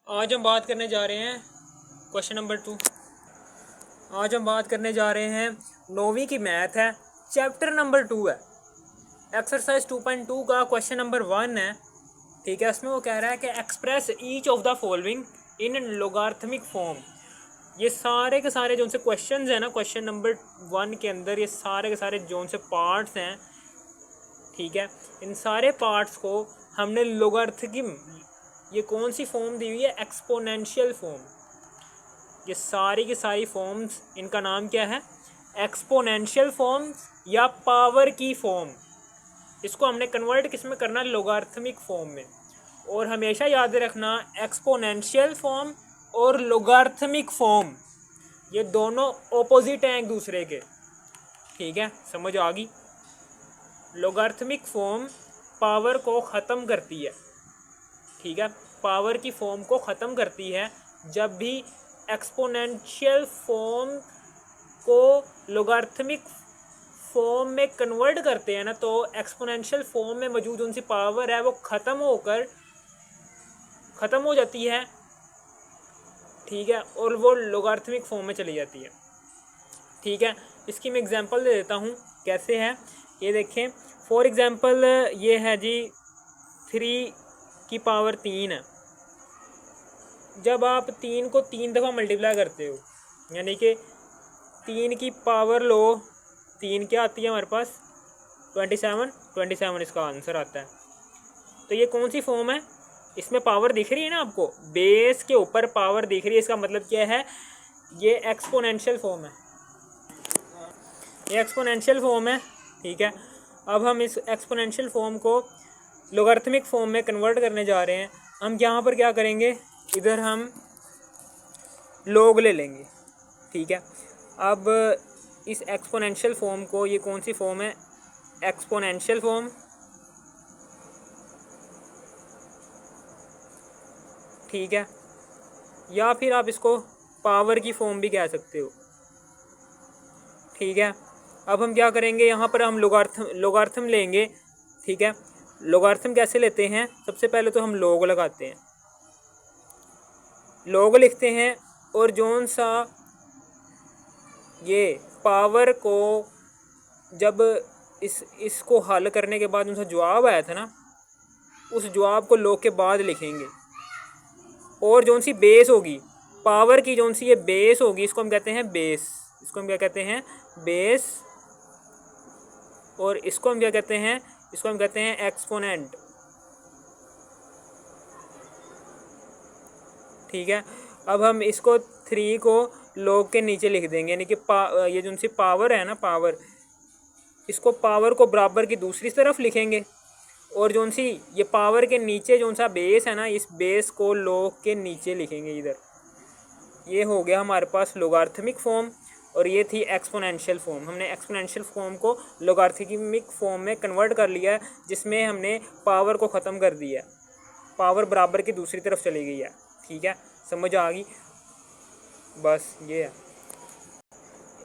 आज हम बात करने जा रहे हैं क्वेश्चन नंबर 2। आज हम बात करने जा रहे हैं 9वीं की मैथ है, चैप्टर नंबर 2 है, एक्सरसाइज 2.2 का क्वेश्चन नंबर 1 है। ठीक है, इसमें वो कह रहा है कि express each of the following in logarithmic form. ये सारे के सारे जो उनसे क्वेश्चन हैं ना, क्वेश्चन नंबर 1 के अंदर ये सारे के सारे जो उनसे पार्ट्स हैं, ठीक है, इन सारे पार्ट्स को हमने लोगार्थमिक, ये कौन सी फॉर्म दी हुई है, एक्सपोनेंशियल फॉर्म। ये सारी की सारी फॉर्म्स, इनका नाम क्या है, एक्सपोनेंशियल फॉर्म्स या पावर की फॉर्म। इसको हमने कन्वर्ट किस में करना, लोगार्थमिक फॉर्म में। और हमेशा याद रखना, एक्सपोनेंशियल फॉर्म और लोगार्थमिक फॉर्म ये दोनों ऑपोजिट हैं एक दूसरे के। ठीक है, समझ आ गई। लोगार्थमिक फॉर्म पावर को ख़त्म करती है। ठीक है, पावर की फॉर्म को ख़त्म करती है। जब भी एक्सपोनेंशियल फॉर्म को लोगार्थमिक फॉर्म में कन्वर्ट करते हैं ना, तो एक्सपोनेंशियल फॉर्म में मौजूद उनकी पावर है वो ख़त्म हो जाती है। ठीक है, और वो लोगार्थमिक फॉर्म में चली जाती है। ठीक है, इसकी मैं एग्जांपल दे देता हूँ कैसे है, ये देखें। फॉर एग्जांपल ये है जी 3 की पावर 3 है। जब आप 3 को 3 दफ़ा मल्टीप्लाई करते हो, यानी कि 3 की पावर लो 3 क्या आती है हमारे पास, 27 इसका आंसर आता है। तो ये कौन सी फॉर्म है, इसमें पावर दिख रही है ना आपको, बेस के ऊपर पावर दिख रही है। इसका मतलब क्या है, ये एक्सपोनेंशियल फॉर्म है, ये एक्सपोनेंशियल फॉर्म है। ठीक है, अब हम इस एक्सपोनेंशियल फॉर्म को लोगारिथमिक फॉर्म में कन्वर्ट करने जा रहे हैं। हम यहाँ पर क्या करेंगे, इधर हम लॉग ले लेंगे। ठीक है, अब इस एक्सपोनेंशियल फॉर्म को, ये कौन सी फॉर्म है, एक्सपोनेंशियल फॉर्म। ठीक है, या फिर आप इसको पावर की फॉर्म भी कह सकते हो। ठीक है, अब हम क्या करेंगे, यहाँ पर हम लोगारिथम लेंगे। ठीक है, लोगारिथम कैसे लेते हैं, सबसे पहले तो हम लॉग लगाते हैं, लॉग लिखते हैं, और जोन सा ये पावर को जब इसको हल करने के बाद उनका जवाब आया था ना, उस जवाब को लॉग के बाद लिखेंगे। और जोन सी बेस होगी पावर की, जोन सी ये बेस होगी, इसको हम कहते हैं बेस। इसको हम क्या कहते हैं, बेस। और इसको हम क्या कहते हैं, इसको हम कहते हैं एक्सपोनेंट। ठीक है, अब हम इसको 3 को लॉग के नीचे लिख देंगे, यानी कि ये जो सी पावर है ना, पावर, इसको पावर को बराबर की दूसरी तरफ लिखेंगे। और जो सी ये पावर के नीचे जो सा बेस है ना, इस बेस को लॉग के नीचे लिखेंगे इधर। ये हो गया हमारे पास लोगारिथमिक फॉर्म, और ये थी एक्सपोनेंशियल फॉर्म। हमने एक्सपोनेंशियल फॉर्म को लोगारिथमिक फॉर्म में कन्वर्ट कर लिया है, जिसमें हमने पावर को ख़त्म कर दिया, पावर बराबर की दूसरी तरफ चली गई है। ठीक है, समझ आ गई, बस ये है।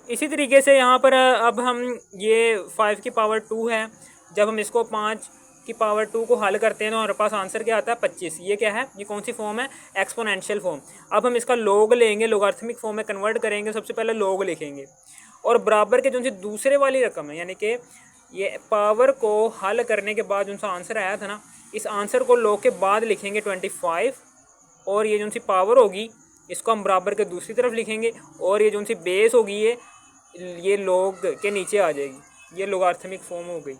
इसी तरीके से यहाँ पर अब हम ये 5 की पावर 2 है, जब हम इसको 5 की पावर 2 को हल करते हैं तो हमारे पास आंसर क्या आता है, 25। ये क्या है, ये कौन सी फॉर्म है, एक्सपोनेंशियल फॉर्म। अब हम इसका लॉग लेंगे, लोगारिथमिक फॉर्म में कन्वर्ट करेंगे। सबसे पहले लॉग लिखेंगे, और बराबर के जो सी दूसरे वाली रकम है, यानी कि ये पावर को हल करने के बाद जो सा आंसर आया था ना, इस आंसर को लॉग के बाद लिखेंगे 25। और ये जो सी पावर होगी, इसको हम बराबर के दूसरी तरफ लिखेंगे, और ये जो सी बेस होगी ये लॉग के नीचे आ जाएगी। ये लोगारिथमिक फॉर्म हो गई।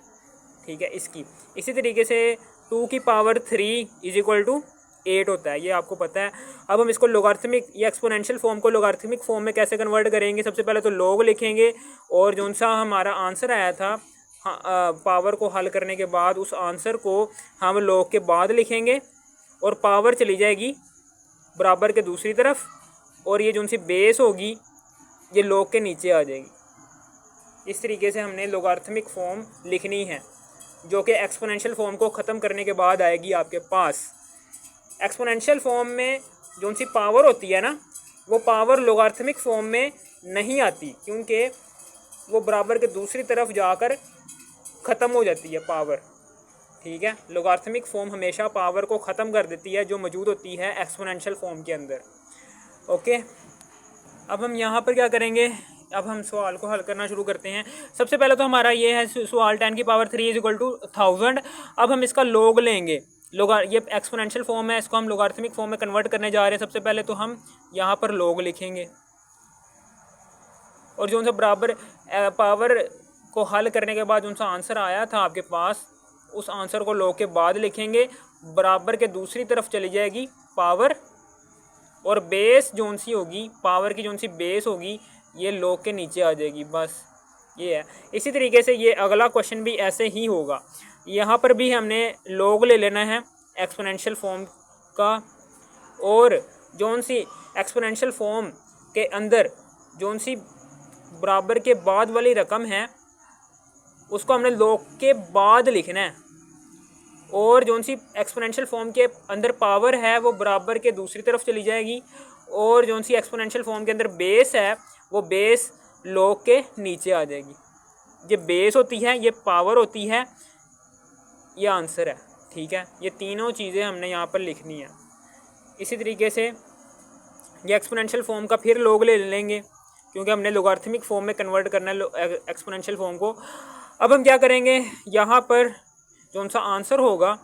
ठीक है, इसकी इसी तरीके से 2 की पावर 3 इज इक्वल टू 8 होता है, ये आपको पता है। अब हम इसको लोगारिथमिक या एक्सपोनेंशियल फॉर्म को लोगारिथमिक फॉर्म में कैसे कन्वर्ट करेंगे, सबसे पहले तो लॉग लिखेंगे, और जो सा हमारा आंसर आया था पावर को हल करने के बाद, उस आंसर को हम लॉग के बाद लिखेंगे, और पावर चली जाएगी बराबर के दूसरी तरफ, और ये जो सी बेस होगी ये लॉग के नीचे आ जाएगी। इस तरीके से हमने लोगारिथमिक फॉर्म लिखनी है, जो कि एक्सपोनेंशियल फॉर्म को ख़त्म करने के बाद आएगी आपके पास। एक्सपोनेंशियल फॉर्म में जो सी पावर होती है ना, वो पावर लोगारिथमिक फॉर्म में नहीं आती, क्योंकि वो बराबर के दूसरी तरफ जाकर ख़त्म हो जाती है पावर। ठीक है। लोगारिथमिक फॉर्म हमेशा पावर को ख़त्म कर देती है जो मौजूद होती है एक्सपोनेंशियल फॉर्म के अंदर। ओके, अब हम यहाँ पर क्या करेंगे, अब हम सवाल को हल करना शुरू करते हैं। सबसे पहले तो हमारा ये है सवाल 10 की पावर 3 इज इक्वल टू 1000। अब हम इसका लोग लेंगे, ये एक्सपोनेंशियल फॉर्म है, इसको हम लोगारिथमिक फॉर्म में कन्वर्ट करने जा रहे हैं। सबसे पहले तो हम यहाँ पर लोग लिखेंगे और जो उनसे बराबर पावर को हल करने के बाद उनका आंसर आया था आपके पास, उस आंसर को लोग के बाद लिखेंगे। बराबर के दूसरी तरफ चली जाएगी पावर और बेस जोन सी होगी, पावर की जोन सी बेस होगी ये लोग के नीचे आ जाएगी। बस ये है। इसी तरीके से ये अगला क्वेश्चन भी ऐसे ही होगा। यहाँ पर भी हमने लोग ले लेना है एक्सपोनेंशियल फॉर्म का, और जोन सी एक्सपोनेंशियल फॉर्म के अंदर जोन सी बराबर के बाद वाली रकम है उसको हमने लोग के बाद लिखना है, और जोन सी एक्सपोनेंशियल फॉर्म के अंदर पावर है वो बराबर के दूसरी तरफ चली जाएगी, और जोन सी एक्सपोनेंशियल फॉर्म के अंदर बेस है वो बेस लोग के नीचे आ जाएगी। ये बेस होती है, ये पावर होती है, ये आंसर है। ठीक है, ये तीनों चीज़ें हमने यहाँ पर लिखनी है। इसी तरीके से ये एक्सपोनेंशियल फॉर्म का फिर लोग ले लेंगे क्योंकि हमने लोगारिथमिक फॉर्म में कन्वर्ट करना है एक्सपोनेंशियल फॉर्म को। अब हम क्या करेंगे, यहाँ पर जो सा आंसर होगा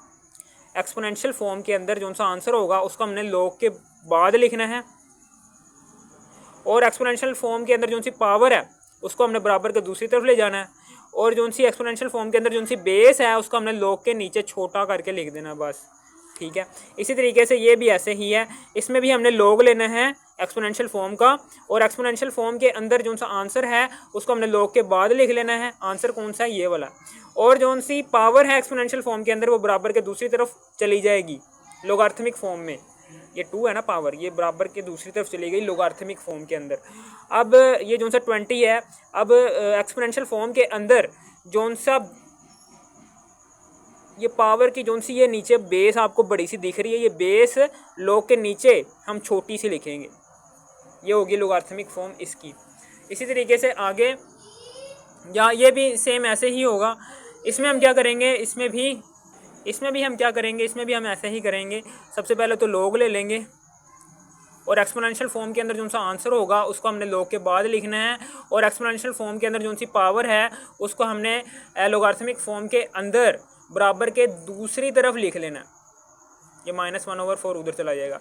एक्सपोनेंशियल फॉर्म के अंदर जो सा आंसर होगा उसको हमने लोग के बाद लिखना है, और एक्सपोनेंशियल फॉर्म के अंदर जो सी पावर है उसको हमने बराबर के दूसरी तरफ ले जाना है, और जो सी एक्सपोनेंशियल फॉर्म के अंदर जो सी बेस है उसको हमने लोग के नीचे छोटा करके लिख देना बस। ठीक है, इसी तरीके से ये भी ऐसे ही है, इसमें भी हमने लोग लेना है एक्सपोनेंशियल फॉर्म का, और एक्सपोनेंशियल फॉर्म के अंदर जो सा आंसर है उसको हमने लोग के बाद लिख लेना है। आंसर कौन सा है, ये वाला। और जो सी पावर है एक्सपोनेंशियल फॉर्म के अंदर वो बराबर के दूसरी तरफ चली जाएगी लोगारिथमिक फॉर्म में। ये 2 है ना पावर, ये बराबर के दूसरी तरफ चली गई लोगारिथमिक फॉर्म के अंदर। अब ये जो सा 20 है, अब एक्सपोनेंशियल फॉर्म के अंदर जो सा ये पावर की जोन सी ये नीचे बेस आपको बड़ी सी दिख रही है, ये बेस लोग के नीचे हम छोटी सी लिखेंगे, ये होगी लोगारिथमिक फॉर्म इसकी। इसी तरीके से आगे या ये भी सेम ऐसे ही होगा। इसमें हम क्या करेंगे, इसमें भी हम क्या करेंगे, इसमें भी हम ऐसे ही करेंगे। सबसे पहले तो लोग ले लेंगे और एक्सपोनेंशियल फॉर्म के अंदर जो सा आंसर होगा उसको हमने लोग के बाद लिखना है, और एक्सपोनेंशियल फॉर्म के अंदर जो सी पावर है उसको हमने लोगारिथमिक फॉर्म के अंदर बराबर के दूसरी तरफ लिख लेना। ये -1/4 उधर चला जाएगा,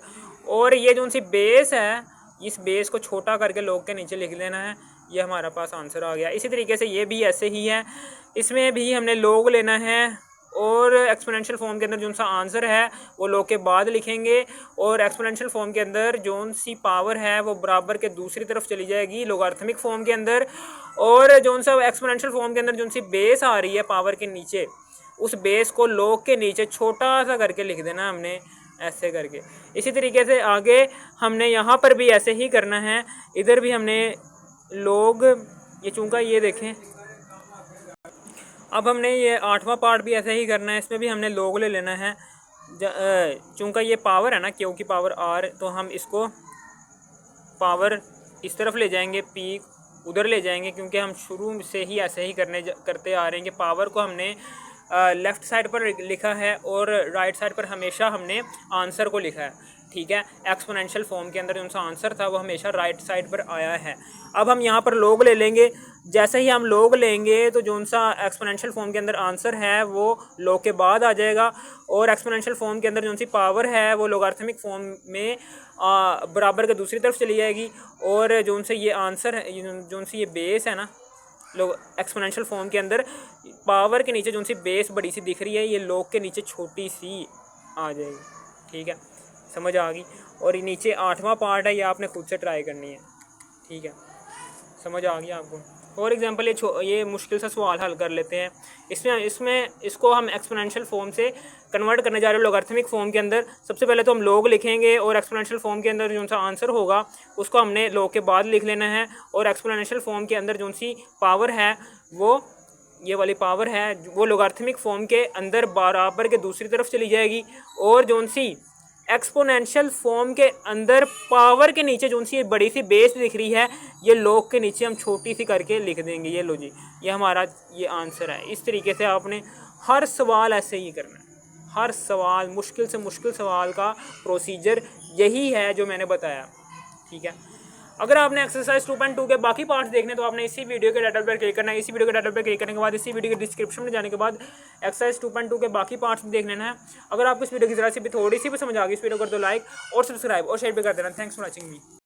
और ये जो सी बेस है इस बेस को छोटा करके लोग के नीचे लिख लेना है। ये हमारा पास आंसर आ गया। इसी तरीके से ये भी ऐसे ही है, इसमें भी हमने लोग लेना है और एक्सपोनेंशियल फॉर्म के अंदर जो सा आंसर है वो लोग के बाद लिखेंगे, और एक्सपोनेंशियल फॉर्म के अंदर जो सी पावर है वो बराबर के दूसरी तरफ चली जाएगी लोगारिथमिक फॉर्म के अंदर, और जो सा एक्सपोनेंशियल फॉर्म के अंदर जो सी बेस आ रही है पावर के नीचे उस बेस को लोग के नीचे छोटा सा करके लिख देना हमने ऐसे करके। इसी तरीके से आगे हमने यहाँ पर भी ऐसे ही करना है, इधर भी हमने लोग, ये चूँकि ये देखें, अब हमने ये 8वां पार्ट भी ऐसे ही करना है, इसमें भी हमने लोग ले लेना है। चूँकि ये पावर है ना, क्यू की पावर R, तो हम इसको पावर इस तरफ ले जाएंगे, P उधर ले जाएंगे, क्योंकि हम शुरू से ही ऐसे ही करते आ रहे हैं कि पावर को हमने लेफ़्ट साइड पर लिखा है और राइट साइड पर हमेशा हमने आंसर को लिखा है। ठीक है, एक्सपोनेंशियल फॉर्म के अंदर जो सा आंसर था वो हमेशा राइट साइड पर आया है। अब हम यहाँ पर लोग ले लेंगे। जैसे ही हम लोग लेंगे तो जो सा एक्सपोनेंशियल फॉर्म के अंदर आंसर है वो लोग के बाद आ जाएगा, और एक्सपोनेंशियल फॉर्म के अंदर जो सी पावर है वो लोगारिथमिक फॉर्म में बराबर के दूसरी तरफ चली जाएगी, और जो से ये आंसर है, जो सी ये बेस है ना लोग एक्सपोनेंशियल फॉर्म के अंदर पावर के नीचे जो सी बेस बड़ी सी दिख रही है ये लोग के नीचे छोटी सी आ जाएगी। ठीक है, समझ आ गई। और ये नीचे 8वां पार्ट है, ये आपने खुद से ट्राई करनी है। ठीक है, समझ आ गई आपको। फॉर एग्जांपल ये मुश्किल सा सवाल हल कर लेते हैं। इसको हम एक्सपोनेंशियल फॉर्म से कन्वर्ट करने जा रहे हैं लोगारिथमिक फॉर्म के अंदर। सबसे पहले तो हम लोग लिखेंगे और एक्सपोनेंशियल फॉर्म के अंदर जो सा आंसर होगा उसको हमने लोग के बाद लिख लेना है, और एक्सपोनेंशियल फॉर्म के अंदर जो सी पावर है वो ये वाली पावर है वो लोगारिथमिक फॉर्म के अंदर बराबर के दूसरी तरफ चली जाएगी, और जो सी एक्सपोनेंशियल फॉर्म के अंदर पावर के नीचे जो सी बड़ी सी बेस दिख रही है ये लोग के नीचे हम छोटी सी करके लिख देंगे। ये लो जी, ये हमारा ये आंसर है। इस तरीके से आपने हर सवाल ऐसे ही करना है, हर सवाल मुश्किल से मुश्किल सवाल का प्रोसीजर यही है जो मैंने बताया, ठीक है। अगर आपने एक्सरसाइज 2.2 के बाकी पार्ट्स देखने तो आपने इसी वीडियो के टाइटल पर क्लिक करना है। इसी वीडियो के टाइटल पर क्लिक करने के बाद इसी वीडियो के डिस्क्रिप्शन में जाने के बाद एक्सरसाइज 2.2 के बाकी पार्ट्स देख लेना है। अगर आपको इस वीडियो की जरा सी भी थोड़ी सी भी समझ आ गई, इस वीडियो को कर दो लाइक और सब्सक्राइब और शेयर भी कर देना। Thanks for watching me.